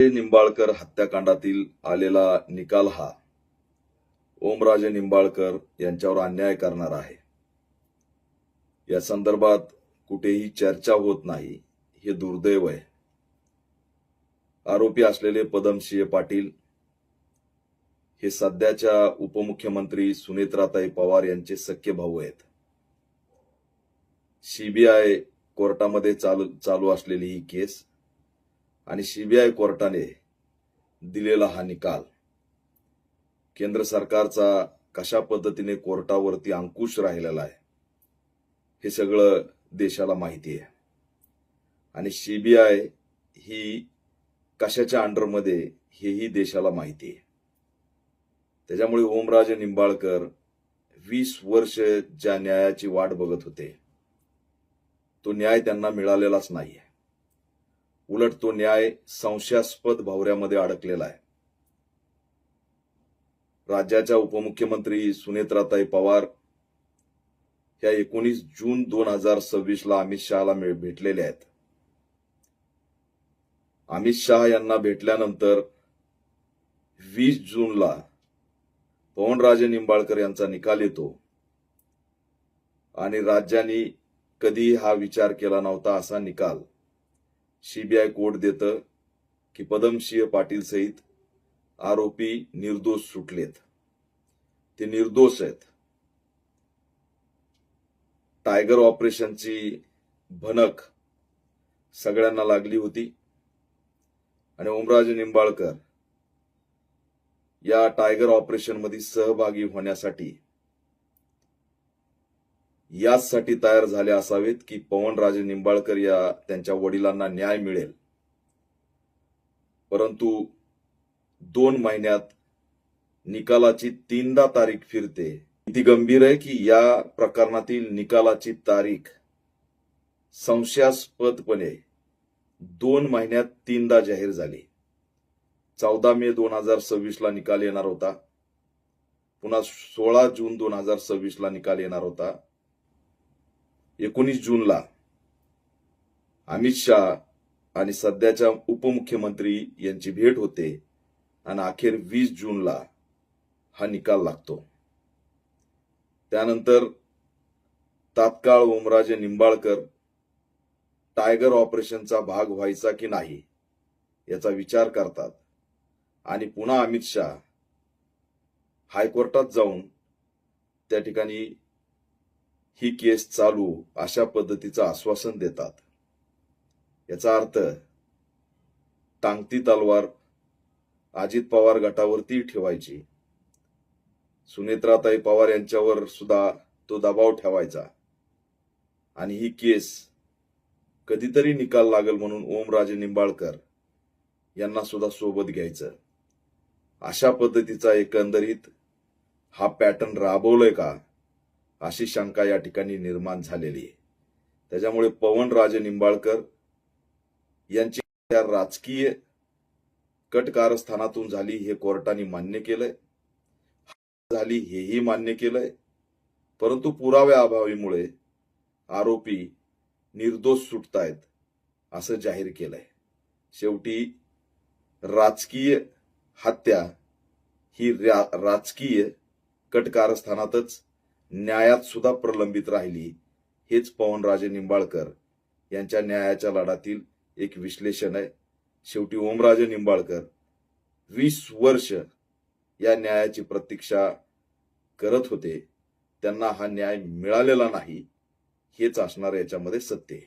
निंबाळकर हत्याकांडातील आलेला निकाल हा ओमराजे निंबाळकर यांच्यावर अन्याय करणारा आहे. या संदर्भात कुठेही चर्चा होत नाही, हे दुर्दैव आहे. आरोपी असलेले पदमसिंह पाटील हे सध्याच्या उपमुख्यमंत्री सुनेत्राताई पवार यांचे सख्खे भाऊ आहेत. सीबीआय कोर्टामध्ये चालू असलेली ही केस आणि सीबीआय कोर्टाने दिलेला हा निकाल, केंद्र सरकारचा कशा पद्धतीने कोर्टावरती अंकुश राहिलेला आहे हे सगळं देशाला माहिती आहे. आणि सीबीआय ही कशाच्या अंडरमध्ये हेही देशाला माहिती आहे. त्याच्यामुळे ओमराजे निंबाळकर 20 वर्ष ज्या न्यायाची वाट बघत होते, तो न्याय त्यांना मिळालेलाच नाहीये. उलट तो न्याय संशयास्पद भोवऱ्यामध्ये अडकलेला आहे. राज्याच्या उपमुख्यमंत्री सुनेत्राताई पवार ह्या 19 जून 2026 ला अमित शहाला भेटलेल्या आहेत. अमित शहा यांना भेटल्यानंतर 20 जूनला पवनराजे निंबाळकर यांचा निकाल येतो आणि राज्यांनी कधी हा विचार केला नव्हता असा निकाल सीबीआय कोर्ट देतं की पदमसिंह पाटील सहित आरोपी निर्दोष सुटलेत. ते निर्दोष आहेत. टायगर ऑपरेशनची भनक सगळ्यांना लागली होती आणि ओमराजे निंबाळकर या टायगर ऑपरेशनमध्ये सहभागी होण्यासाठी याचसाठी तयार झाले असावेत की पवनराजे निंबाळकर या त्यांच्या वडिलांना न्याय मिळेल. परंतु 2 महिन्यात निकालाची 3दा तारीख फिरते. किती गंभीर आहे की या प्रकरणातील निकालाची तारीख संशयास्पदपणे 2 महिन्यात 3दा जाहीर झाली. 14 मे 2026 ला निकाल येणार होता. पुन्हा 16 जून 2026 ला निकाल येणार होता. 19 जूनला अमित शहा आणि सध्याच्या उपमुख्यमंत्री यांची भेट होते आणि अखेर 20 जूनला हा निकाल लागतो. त्यानंतर तात्काळ ओमराजे निंबाळकर टायगर ऑपरेशनचा भाग व्हायचा की नाही याचा विचार करतात आणि पुन्हा अमित शहा हायकोर्टात जाऊन त्या ठिकाणी ही केस चालू अशा पद्धतीचं आश्वासन देतात. याचा अर्थ टांगती तलवार अजित पवार गटावरती ठेवायची, सुनेत्राताई पवार यांच्यावर सुद्धा तो दबाव ठेवायचा आणि ही केस कधीतरी निकाल लागेल म्हणून ओमराजे निंबाळकर यांना सुद्धा सोबत घ्यायचं. अशा पद्धतीचा एकंदरीत हा पॅटर्न राबवलाय का अशी शंका या ठिकाणी निर्माण झालेली आहे. त्याच्यामुळे पवनराजे निंबाळकर यांची राजकीय कट कारस्थानातून झाली हे कोर्टाने मान्य केलंय, झाली हेही मान्य केलंय. परंतु पुराव्याअभावामुळे आरोपी निर्दोष सुटतायत असं जाहीर केलंय. शेवटी राजकीय हत्या ही राजकीय कट कारस्थानातच न्यायात सुद्धा प्रलंबित राहिली. हेच पवनराजे निंबाळकर यांच्या न्यायाच्या लढ्यातील एक विश्लेषण आहे. शेवटी ओमराजे निंबाळकर 20 वर्ष या न्यायाची प्रतीक्षा करत होते. त्यांना हा न्याय मिळालेला नाही. हेच असणार याच्यामध्ये सत्य आहे.